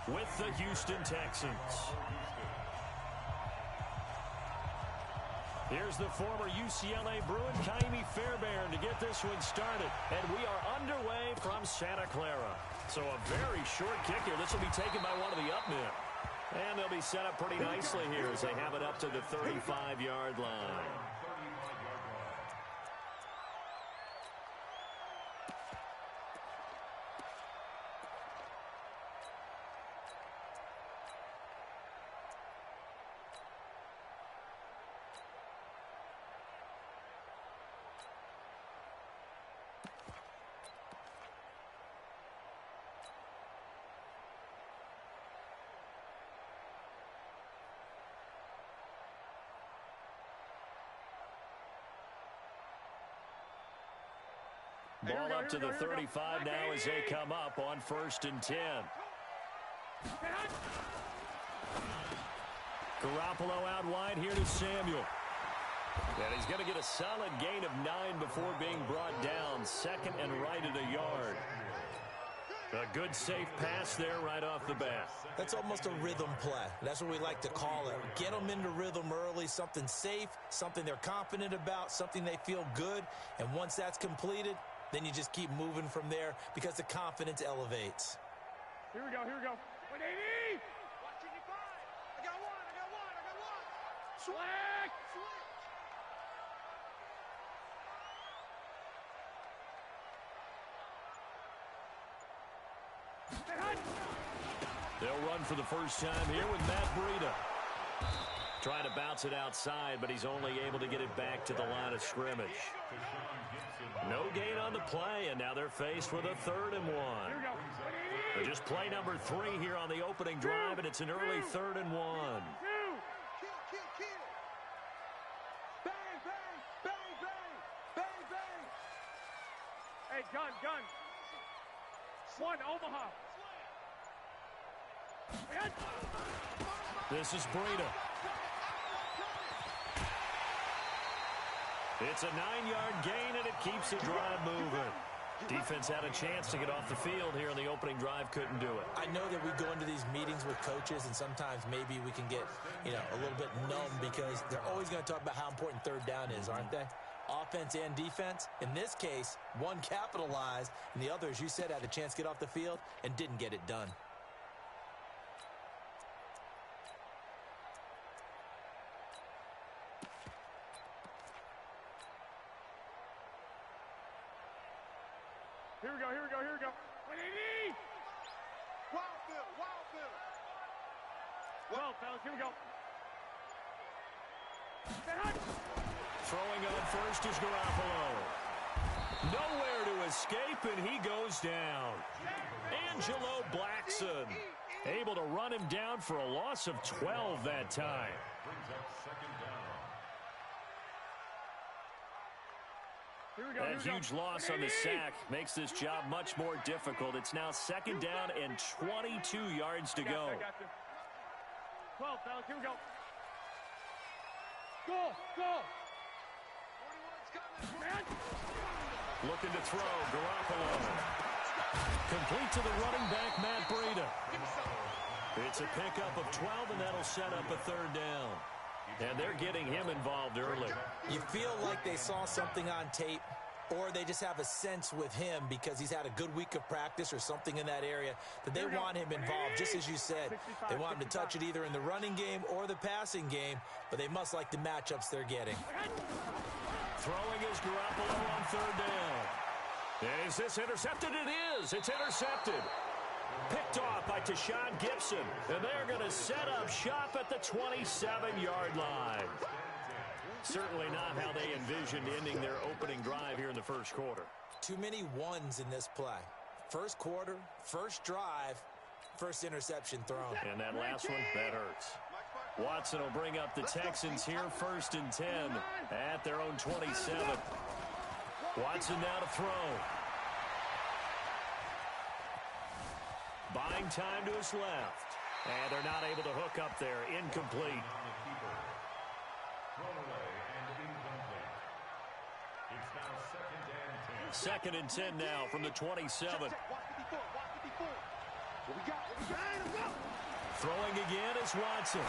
with the Houston Texans. Here's the former UCLA Bruin, Kaimi Fairbairn, to get this one started. And we are underway from Santa Clara. So a very short kick here. This will be taken by one of the up men. And they'll be set up pretty nicely here as they have it up to the 35-yard line. Ball up to the 35 now as they come up on 1st and 10. Garoppolo out wide here to Samuel. And he's going to get a solid gain of 9 before being brought down. 2nd and right at a yard. A good safe pass there right off the bat. That's almost a rhythm play. That's what we like to call it. Get them into rhythm early, something safe, something they're confident about, something they feel good. And once that's completed, then you just keep moving from there because the confidence elevates. Here we go, here we go. 180! Watch 85! I got one! Swag! They'll run for the first time here with Matt Breida. Trying to bounce it outside, but he's only able to get it back to the line of scrimmage. No gain on the play, and now they're faced with a 3rd and 1. Just play number 3 here on the opening drive, and it's an early 3rd and 1. Bang, bang, bang, bang, bang, bang. Hey, gun. 1, Omaha. This is Breida. It's a 9-yard gain, and it keeps the drive moving. Defense had a chance to get off the field here in the opening drive, couldn't do it. I know that we go into these meetings with coaches, and sometimes maybe we can get, a little bit numb because they're always going to talk about how important 3rd down is, aren't they? Offense and defense. In this case, one capitalized, and the other, as you said, had a chance to get off the field and didn't get it done. Here we go. 180! Wild Bill. Well, fellas, here we go. Throwing on first is Garoppolo. Nowhere to escape, and he goes down. Angelo Blackson able to run him down for a loss of 12 that time. That huge loss on the sack makes this job much more difficult. It's now 2nd down and 22 yards to go. 12, fellas, here we go. Go! Looking to throw, Garoppolo. Complete to the running back, Matt Breida. It's a pickup of 12, and that'll set up a 3rd down. And they're getting him involved early. You feel like they saw something on tape, or they just have a sense with him because he's had a good week of practice or something in that area that they want him involved. Just as you said, they want him to touch it either in the running game or the passing game, but they must like the matchups they're getting. Throwing is Garoppolo on 3rd down. Is this intercepted? It is. It's intercepted. Picked off by Tashawn Gibson, and they're going to set up shop at the 27-yard line. Certainly not how they envisioned ending their opening drive here in the first quarter. Too many ones in this play. First quarter, first drive, first interception thrown. And that last one, that hurts. Watson will bring up the Texans here, 1st and 10 at their own 27. Watson now to throw. Buying time to his left. And they're not able to hook up there. Incomplete. 2nd and 10 now from the 27. What we got? Throwing again is Watson.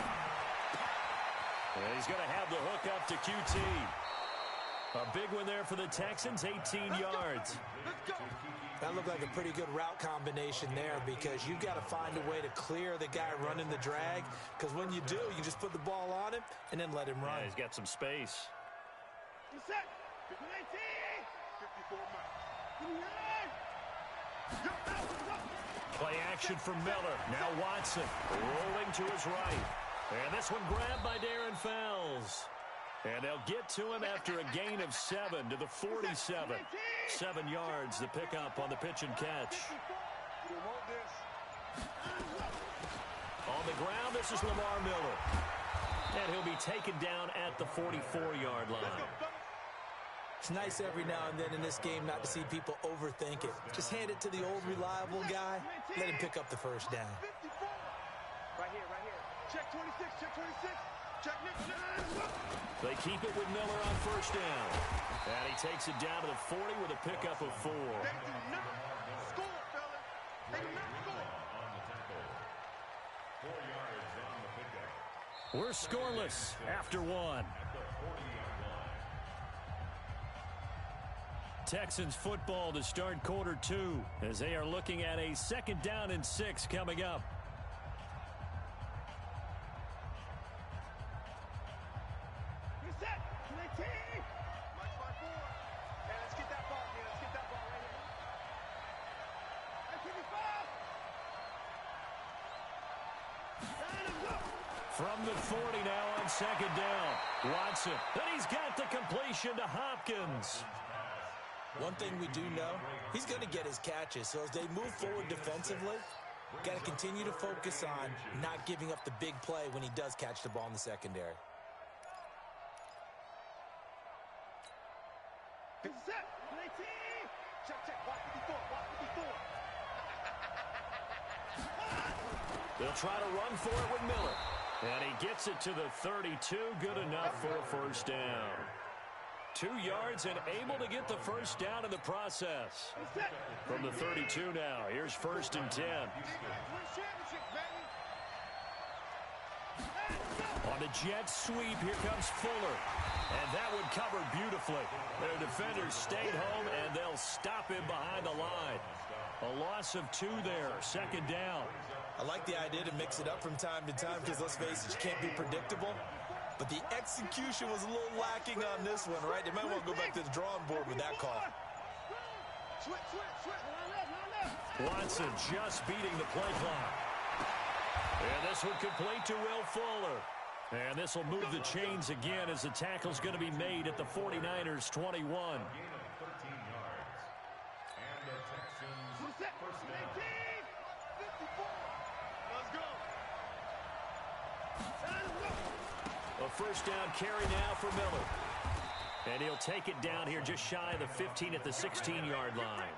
And he's going to have the hook up to QT. A big one there for the Texans, 18 yards. That looked like a pretty good route combination there because you've got to find a way to clear the guy running the drag, because when you do, you just put the ball on him and then let him run. Yeah, he's got some space. Play action from Miller. Now Watson rolling to his right. And this one grabbed by Darren Fells. And they'll get to him after a gain of 7 to the 47. 7 yards, the pickup on the pitch and catch. On the ground, this is Lamar Miller. And he'll be taken down at the 44-yard line. It's nice every now and then in this game not to see people overthink it. Just hand it to the old reliable guy. Let him pick up the first down. Right here. Check 26, check 26. Check next. They keep it with Miller on first down. And he takes it down to the 40 with a pickup of 4. They do not score, fellas. They do not score. We're scoreless after 1. Texans football to start quarter 2 as they are looking at a 2nd down and 6 coming up. From the 40 now on 2nd down. Watson. And he's got the completion to Hopkins. One thing we do know, he's going to get his catches. So as they move forward defensively, got to continue to focus on not giving up the big play when he does catch the ball in the secondary. They'll try to run for it with Miller. And he gets it to the 32. Good enough for a first down. 2 yards and able to get the first down in the process. From the 32 now, here's 1st and 10. On the jet sweep, here comes Fuller. And that one covered beautifully. Their defenders stayed home, and they'll stop him behind the line. A loss of 2 there, 2nd down. I like the idea to mix it up from time to time because, let's face it, you can't be predictable. But the execution was a little lacking on this one, right? They might want to go back to the drawing board with that call. Watson just beating the play clock. And this one complete to Will Fuller. And this will move the chains again as the tackle's going to be made at the 49ers' 21. A first down carry now for Miller. And he'll take it down here just shy of the 15 at the 16-yard line.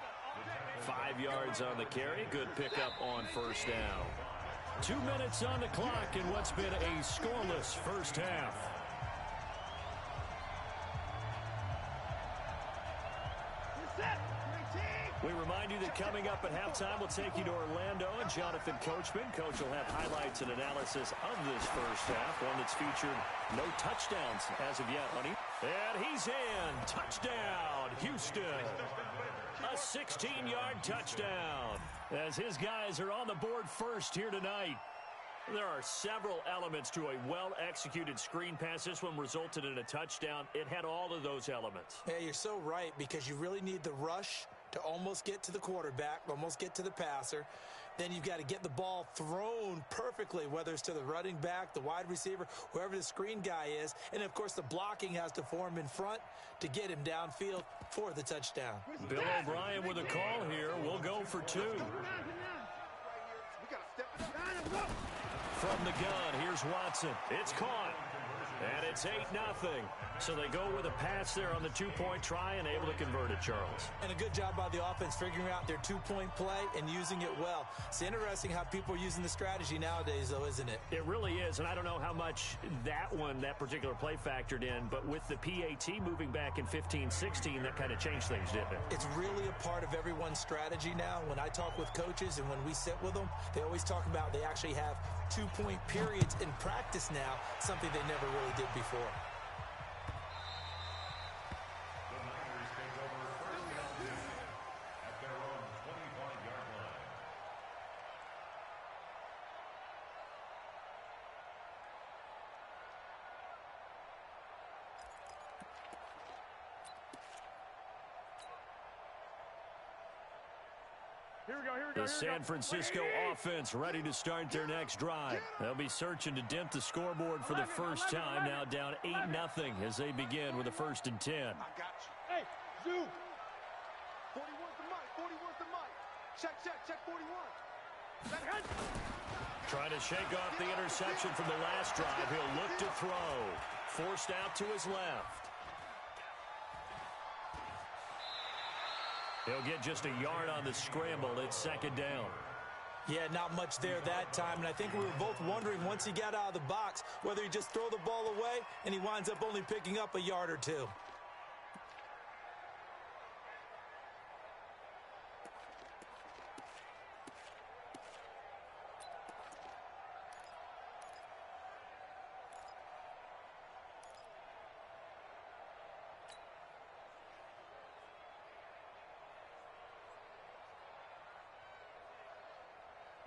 5 yards on the carry. Good pickup on first down. 2 minutes on the clock in what's been a scoreless first half. We remind you that coming up at halftime, we'll take you to Orlando and Jonathan Coachman. Coach will have highlights and analysis of this first half, one that's featured no touchdowns as of yet, honey. And he's in. Touchdown, Houston. A 16-yard touchdown as his guys are on the board first here tonight. There are several elements to a well-executed screen pass. This one resulted in a touchdown. It had all of those elements. Yeah, you're so right, because you really need the rush to almost get to the quarterback, almost get to the passer. Then you've got to get the ball thrown perfectly, whether it's to the running back, the wide receiver, whoever the screen guy is. And, of course, the blocking has to form in front to get him downfield for the touchdown. Bill O'Brien with a call here. We'll go for 2. From the gun, here's Watson. It's caught. And it's 8-0. So they go with a pass there on the two-point try and able to convert it, Charles. And a good job by the offense figuring out their two-point play and using it well. It's interesting how people are using the strategy nowadays, though, isn't it? It really is, and I don't know how much that particular play factored in, but with the PAT moving back in 15-16, that kind of changed things, didn't it? It's really a part of everyone's strategy now. When I talk with coaches and when we sit with them, they always talk about they actually have two-point periods in practice now, something they never really did before. The San Francisco offense ready to start their next drive. They'll be searching to dent the scoreboard for the first time, now down 8-0 as they begin with a 1st and 10. I got you. Hey, Zoo. 41's the mic. 41's the mic. Check 41. Trying to shake off the interception from the last drive. He'll look to throw. Forced out to his left. He'll get just a yard on the scramble. It's 2nd down. Yeah, not much there that time, and I think we were both wondering once he got out of the box whether he'd just throw the ball away, and he winds up only picking up a yard or two.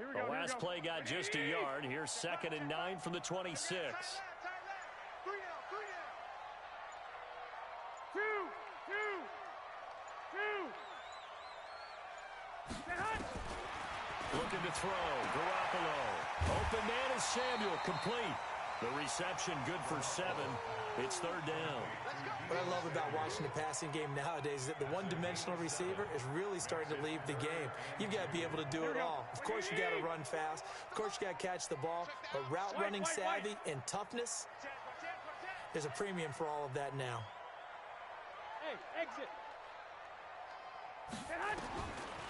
The last play got just a yard. Here's 2nd and 9 from the 26. 3 down. 2. Looking to throw. Garoppolo. Open man is Samuel. Complete. The reception good for 7. It's 3rd down. What I love about watching the passing game nowadays is that the one-dimensional receiver is really starting to leave the game. You've got to be able to do it all. Of course, you got to run fast. Of course, you got to catch the ball. But route running savvy and toughness, there's a premium for all of that now. Hey, exit.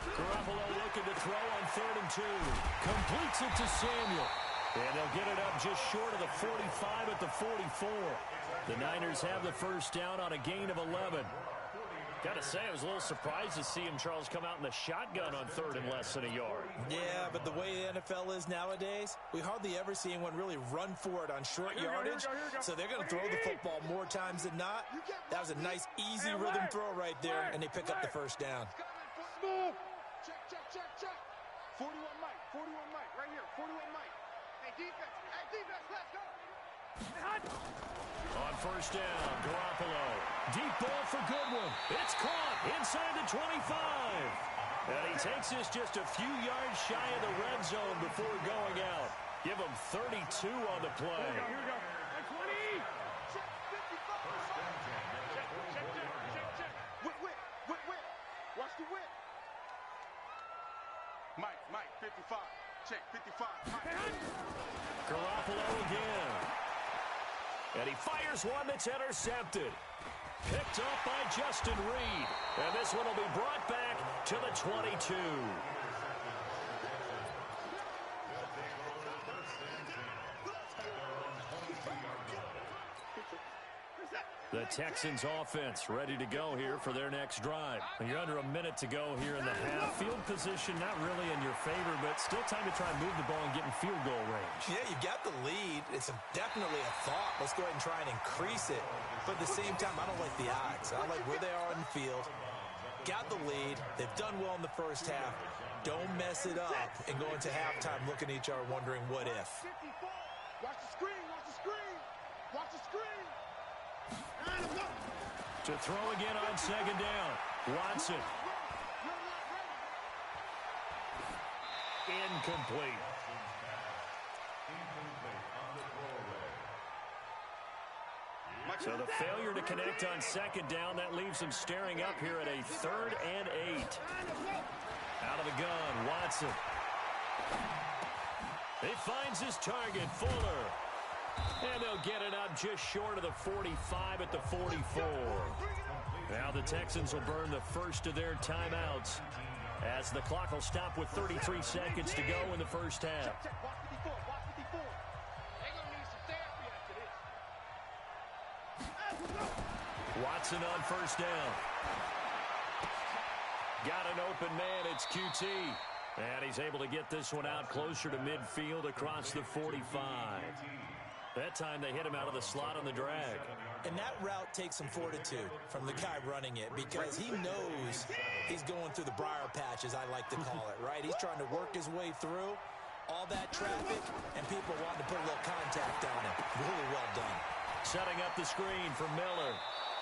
Garoppolo looking to throw on 3rd and 2. Completes it to Samuel. And they'll get it up just short of the 45 at the 44. The Niners have the 1st down on a gain of 11. Got to say, I was a little surprised to see him, Charles, come out in the shotgun on 3rd and less than a yard. Yeah, but the way the NFL is nowadays, we hardly ever see anyone really run for it on short yardage. So they're going to throw the football more times than not. That was a nice, easy rhythm throw right there, and they pick up the 1st down. Smooth. Check. 41 Mike. Right here. 41 Mike. Hey, defense, let's go. On 1st down, Garoppolo. Deep ball for Goodwin. It's caught inside the 25. And he takes this just a few yards shy of the red zone before going out. Give him 32 on the play. Here we go. 20. Check 55. Check. Whip. Watch the whip. Mike, 55. Check, 55. Garoppolo again. And he fires one that's intercepted. Picked up by Justin Reed. And this one will be brought back to the 22. The Texans offense ready to go here for their next drive. You're under a minute to go here in the half. Field position not really in your favor, but still time to try and move the ball and get in field goal range. Yeah, you got the lead. It's definitely a thought. Let's go ahead and try and increase it. But at the same time, I don't like the odds. I like where they are on the field. Got the lead. They've done well in the 1st half. Don't mess it up and go into halftime looking at each other wondering what if. Watch the screen. To throw again on 2nd down. Watson. Incomplete. So the failure to connect on 2nd down, that leaves him staring up here at a 3rd and 8. Out of the gun, Watson. He finds his target, Fuller. And they'll get it up just short of the 45 at the 44. Now the Texans will burn the first of their timeouts as the clock will stop with 33 seconds to go in the first half. Watson on first down. Got an open man. It's QT. And he's able to get this one out closer to midfield across the 45. That time they hit him out of the slot on the drag. And that route takes some fortitude from the guy running it because he knows he's going through the briar patch, as I like to call it, right? He's trying to work his way through all that traffic and people wanting to put a little contact on him. Really well done. Setting up the screen for Miller.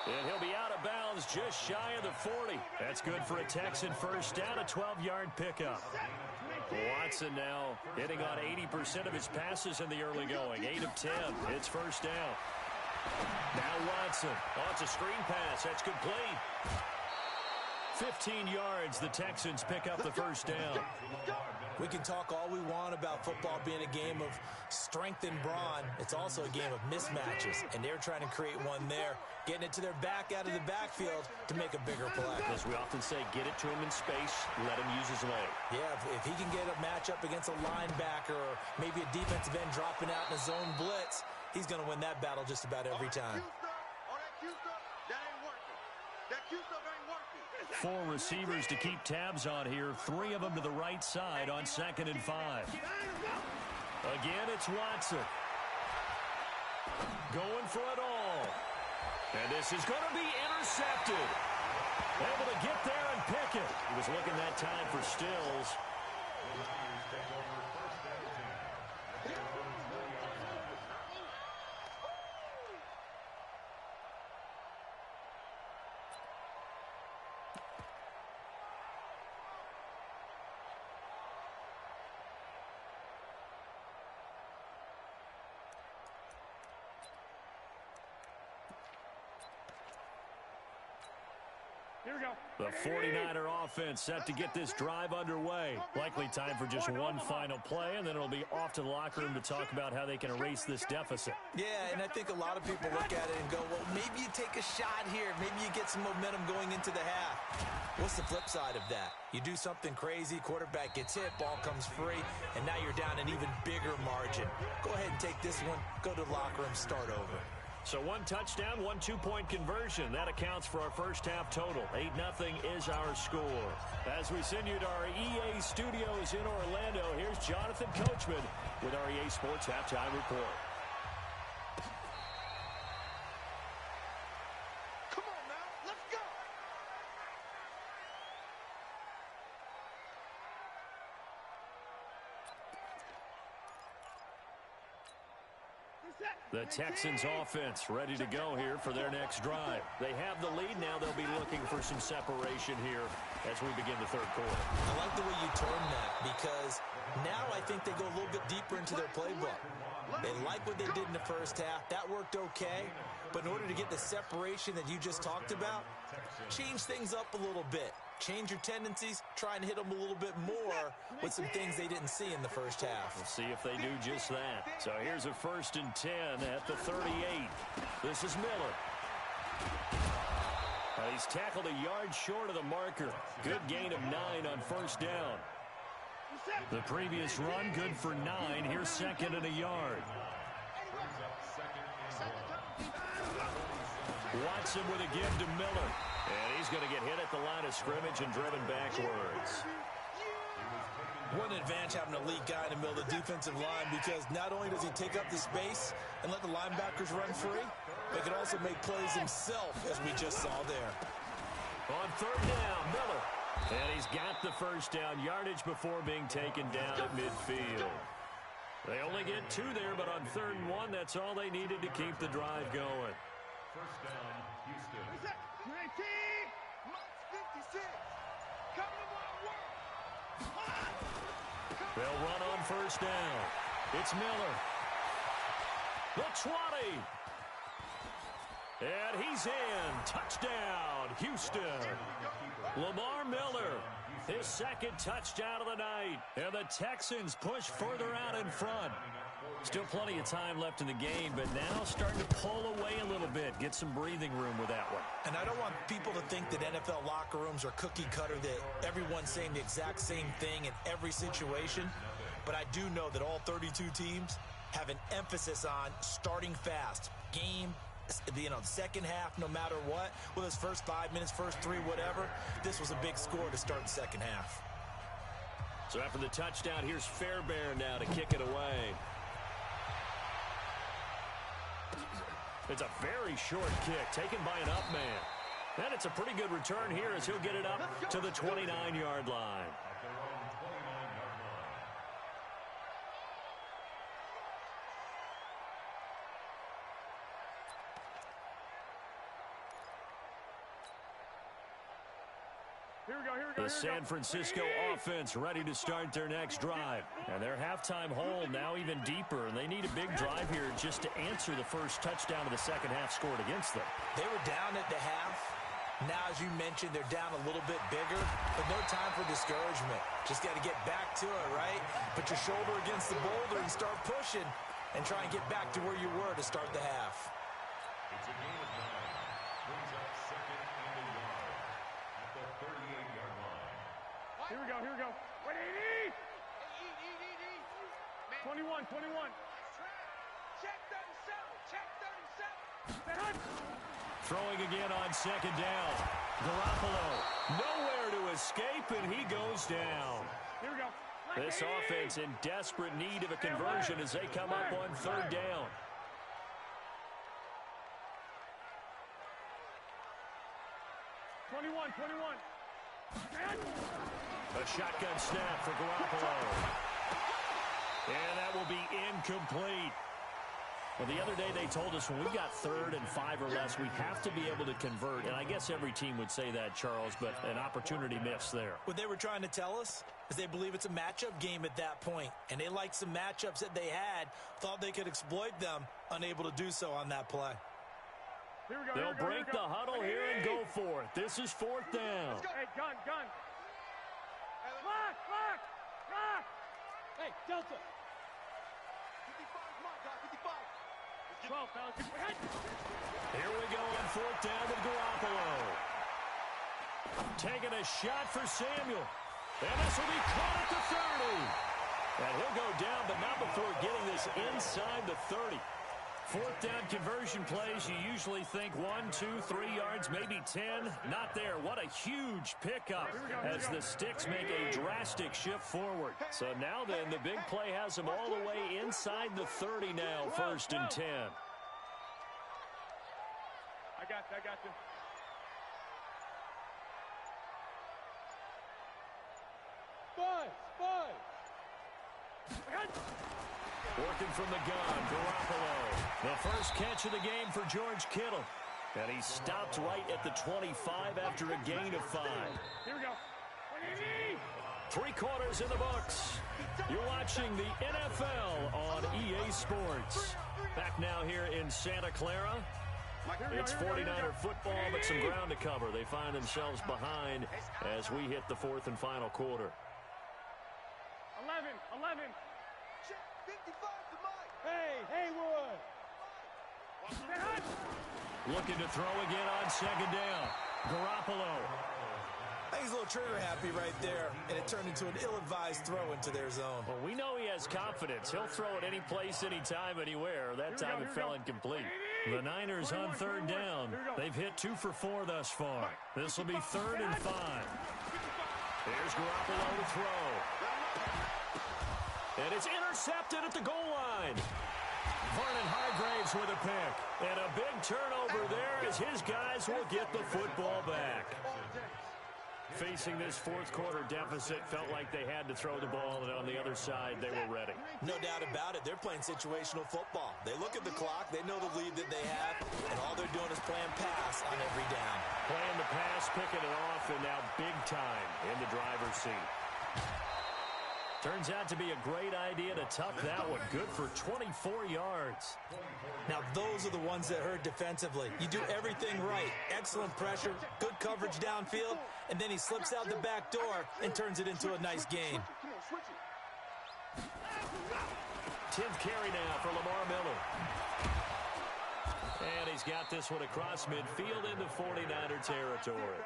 And he'll be out of bounds just shy of the 40. That's good for a Texan first down, a 12-yard pickup. Watson now hitting on 80% of his passes in the early going. 8 of 10. It's first down. Now Watson. Oh, it's a screen pass. That's complete. 15 yards. The Texans pick up the first down. We can talk all we want about football being a game of strength and brawn. It's also a game of mismatches, and they're trying to create one there, getting it to their back out of the backfield to make a bigger play. As we often say, get it to him in space, let him use his leg. Yeah, if he can get a matchup against a linebacker or maybe a defensive end dropping out in a zone blitz, he's going to win that battle just about every time. Four receivers to keep tabs on here. 3 of them to the right side on 2nd and 5. Again, it's Watson. Going for it all. And this is going to be intercepted. Able to get there and pick it. He was looking that time for Stills. The 49er offense set to get this drive underway. Likely time for just one final play, and then it'll be off to the locker room to talk about how they can erase this deficit. Yeah, and I think a lot of people look at it and go, well, maybe you take a shot here. Maybe you get some momentum going into the half. What's the flip side of that? You do something crazy, quarterback gets hit, ball comes free, and now you're down an even bigger margin. Go ahead and take this one, go to the locker room, start over. So 1 touchdown, 1 2-point conversion. That accounts for our first half total. 8-0 is our score. As we send you to our EA studios in Orlando, here's Jonathan Coachman with our EA Sports Halftime Report. Come on now, let's go! The Texans offense ready to go here for their next drive. They have the lead now. They'll be looking for some separation here as we begin the third quarter. I like the way you term that because now I think they go a little bit deeper into their playbook. They like what they did in the first half. That worked okay. But in order to get the separation that you just talked about, change things up a little bit. Change your tendencies, try and hit them a little bit more with some things they didn't see in the first half. We'll see if they do just that. So here's a 1st and 10 at the 38. This is Miller. He's tackled a yard short of the marker. Good gain of 9 on first down. The previous run, good for 9. Here's 2nd and a yard. Watson with a give to Miller. And he's going to get hit at the line of scrimmage and driven backwards. What an advantage having an elite guy in the middle of the defensive line because not only does he take up the space and let the linebackers run free, but he can also make plays himself, as we just saw there. On 3rd down, Miller. And he's got the first down yardage before being taken down at midfield. They only get 2 there, but on 3rd and 1, that's all they needed to keep the drive going. First down, Houston. 19, 56. Come to my work. They'll run on first down. It's Miller. The 20. And he's in. Touchdown, Houston. Lamar Miller, his 2nd touchdown of the night. And the Texans push further out in front. Still plenty of time left in the game, but now starting to pull away a little bit. Get some breathing room with that one. And I don't want people to think that NFL locker rooms are cookie cutter, that everyone's saying the exact same thing in every situation. But I do know that all 32 teams have an emphasis on starting fast. Game, the second half, no matter what, whether it's first 5 minutes, first 3, whatever, this was a big score to start the second half. So after the touchdown, here's Fairbairn now to kick it away. It's a very short kick taken by an up man. And it's a pretty good return here as he'll get it up to the 29-yard line. The San Francisco offense ready to start their next drive. And their halftime hole now even deeper. And they need a big drive here just to answer the first touchdown of the second half scored against them. They were down at the half. Now, as you mentioned, they're down a little bit bigger, but no time for discouragement. Just got to get back to it, right? Put your shoulder against the boulder and start pushing and try and get back to where you were to start the half. It's a game of 9. Brings up second and a yard at the 38-yard line. Here we go, here we go. Wait, eat! 21. Check 37. Throwing again on second down. Garoppolo nowhere to escape, and he goes down. Here we go. This offense in desperate need of a conversion as they come up on third down. 21. A shotgun snap for Garoppolo. And that will be incomplete. Well, the other day they told us when we got 3rd and 5 or less, we have to be able to convert. And I guess every team would say that, Charles, but an opportunity missed there. What they were trying to tell us is they believe it's a matchup game at that point. And they liked some matchups that they had, thought they could exploit them, unable to do so on that play. Here we go, They'll break the huddle here and go for it. This is 4th down. Hey, gun. Lock. Hey, Delta. 55, come on, guy, 55. 12, fellas. Here we go on 4th down with Garoppolo. Taking a shot for Samuel. And this will be caught at the 30. And he'll go down, but not before getting this inside the 30. 4th down conversion plays, you usually think 1, 2, 3 yards, maybe 10. Not there. What a huge pickup as the Sticks make a drastic shift forward. So now then, the big play has them all the way inside the 30 now, 1st and 10. I got you. Five. Working from the gun, Garoppolo. The first catch of the game for George Kittle. And he stopped right at the 25 after a gain of 5. Here we go. 3 quarters in the books. You're watching the NFL on EA Sports. Back now here in Santa Clara. It's 49er football, but some ground to cover. They find themselves behind as we hit the 4th and final quarter. 11. Hey, Haywood. Looking to throw again on second down. Garoppolo. I think he's a little trigger happy right there, and it turned into an ill-advised throw into their zone. Well, we know he has confidence. He'll throw it any place, anytime, anywhere. That time it fell incomplete. The Niners on 3rd down. They've hit 2 for 4 thus far. This will be 3rd and 5. Here's Garoppolo to throw. And it's intercepted at the goal line. Vernon Hargraves with a pick. And a big turnover there as his guys will get the football back. Facing this 4th quarter deficit, felt like they had to throw the ball, and on the other side, they were ready. No doubt about it. They're playing situational football. They look at the clock. They know the lead that they have, and all they're doing is playing pass on every down. Playing the pass, picking it off, and now big time in the driver's seat. Turns out to be a great idea to tuck that one. Good for 24 yards. Now, those are the ones that hurt defensively. You do everything right. Excellent pressure, good coverage downfield, and then he slips out the back door and turns it into a nice gain. 10th carry now for Lamar Miller. And he's got this one across midfield into 49er territory.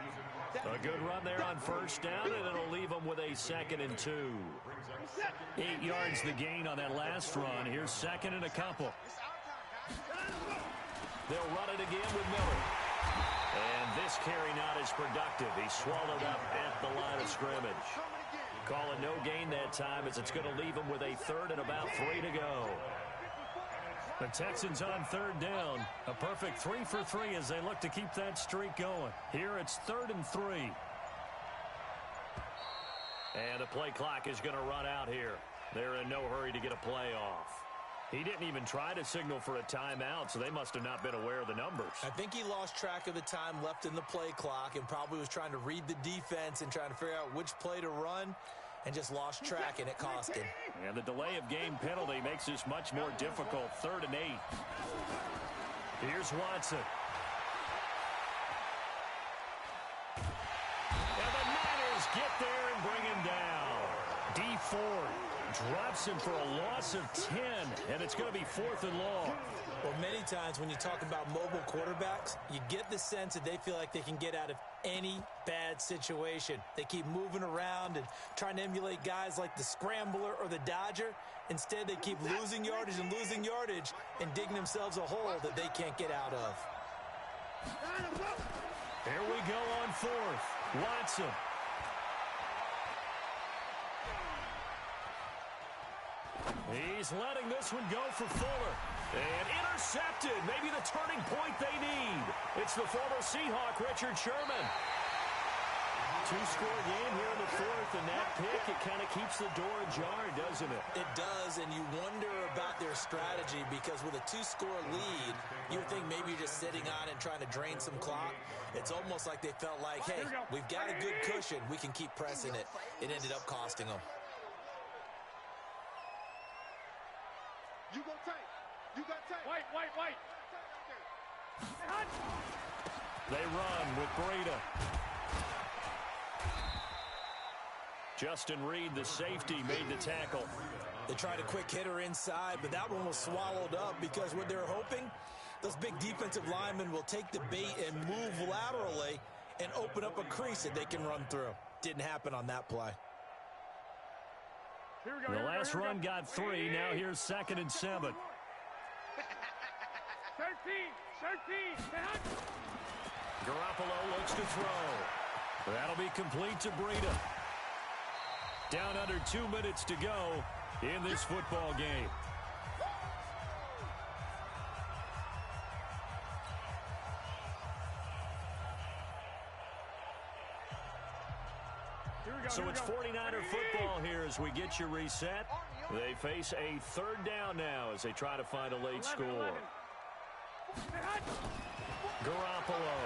A good run there on first down, and it'll leave them with a 2nd and 2. 8 yards the gain on that last run. Here's 2nd and a couple. They'll run it again with Miller. And this carry not as productive. He's swallowed up at the line of scrimmage. Call it no gain that time, as it's going to leave them with a 3rd and about 3 to go. The Texans on 3rd down. A perfect 3 for 3 as they look to keep that streak going. Here it's 3rd and 3. And the play clock is going to run out here. They're in no hurry to get a play off. He didn't even try to signal for a timeout, so they must have not been aware of the numbers. I think he lost track of the time left in the play clock and probably was trying to read the defense and trying to figure out which play to run, and just lost track, and it cost him. And the delay of game penalty makes this much more difficult. 3rd and 8. Here's Watson. And the Niners get there and bring him down. D Ford drops him for a loss of 10, and it's going to be 4th and long. Well, many times when you talk about mobile quarterbacks, you get the sense that they feel like they can get out of any bad situation. They keep moving around and trying to emulate guys like the Scrambler or the Dodger. Instead, they keep losing yardage and digging themselves a hole that they can't get out of. Here we go on 4th. Watson. He's letting this one go for Fuller. And intercepted. Maybe the turning point they need. It's the former Seahawk, Richard Sherman. 2-score game here in the 4th, and that pick, it kind of keeps the door ajar, doesn't it? It does, and you wonder about their strategy, because with a 2-score lead, you would think maybe you're just sitting on it and trying to drain some clock. It's almost like they felt like, hey, we've got a good cushion. We can keep pressing it. It ended up costing them. You go tight. You got tight. White. They run with Breida. Justin Reed, the safety, made the tackle. They tried a quick hitter inside, but that one was swallowed up because what they're hoping, those big defensive linemen will take the bait and move laterally and open up a crease that they can run through. Didn't happen on that play. The last run got 3. Now here's 2nd and 7. 13. Garoppolo looks to throw. That'll be complete to Breida. Down under 2 minutes to go in this football game. So it's 49er football here as we get you reset. They face a 3rd down now as they try to find a late score. Garoppolo.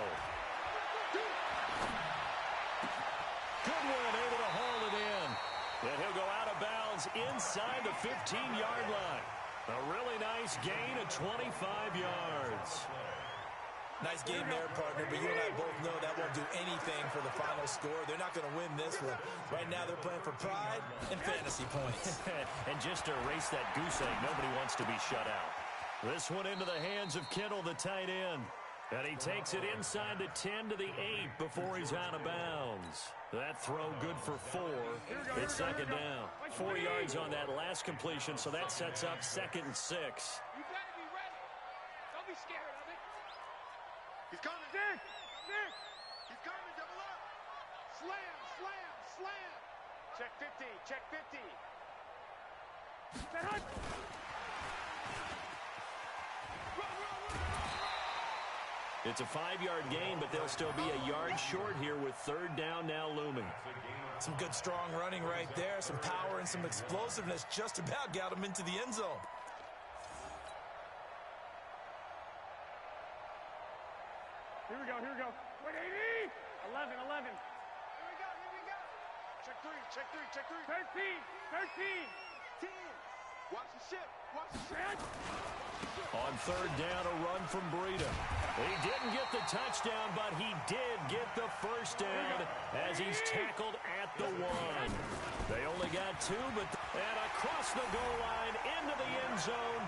Good one, able to haul it in. And he'll go out of bounds inside the 15-yard line. A really nice gain of 25 yards. Nice game there, partner, but you and I both know that won't do anything for the final score. They're not going to win this one. Right now they're playing for pride and fantasy points. And just to erase that goose egg, nobody wants to be shut out. This one into the hands of Kittle, the tight end. And he takes it inside the 10 to the 8 before he's out of bounds. That throw good for 4. It's 2nd down. 4 yards on that last completion, so that sets up 2nd and 6. You better be ready. Don't be scared of it. He's coming. Nick. He's coming. Double up. Slam. Check 50. Run. It's a 5-yard gain, but they'll still be a yard short here with 3rd down now looming. Some good strong running right there. Some power and some explosiveness just about got him into the end zone. Here we go. Wait, 80. 11. Here we go. Check three. 13. 10. Watch the ship. On 3rd down, a run from Breida. He didn't get the touchdown, but he did get the first down as he's tackled at the 1. They only got 2, and across the goal line into the end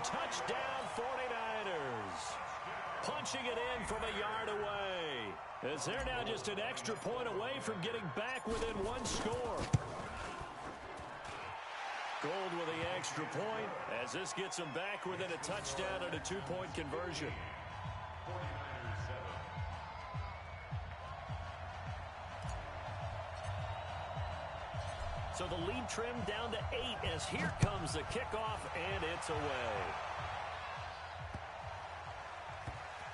Touchdown 49ers. Punching it in from a yard away. As they're now just an extra point away from getting back within one score. Gold with the extra point as this gets them back within a touchdown and a two-point conversion. So the lead trimmed down to 8 as here comes the kickoff, and it's away.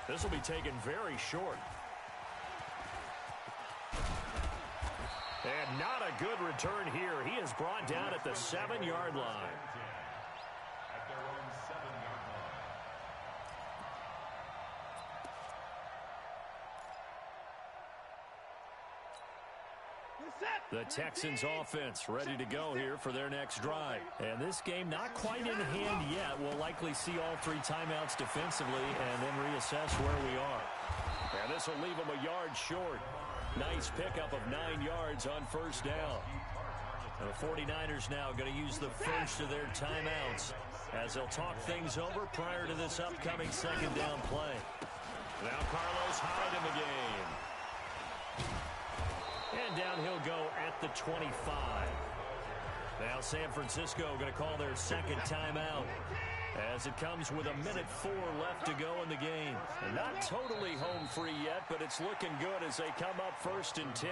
This will be taken very short. And not a good return here. He is brought down at the 7-yard line. At their own 7-yard line. The Texans offense ready to go here for their next drive. And this game not quite in hand yet. We'll likely see all 3 timeouts defensively and then reassess where we are. And this will leave them a yard short. Nice pickup of 9 yards on first down. The 49ers now going to use the first of their timeouts as they'll talk things over prior to this upcoming second down play. Now Carlos Hyde in the game. And down he'll go at the 25. Now San Francisco going to call their second timeout as it comes with 1:04 left to go in the game. And not totally home free yet, but it's looking good as they come up 1st and 10.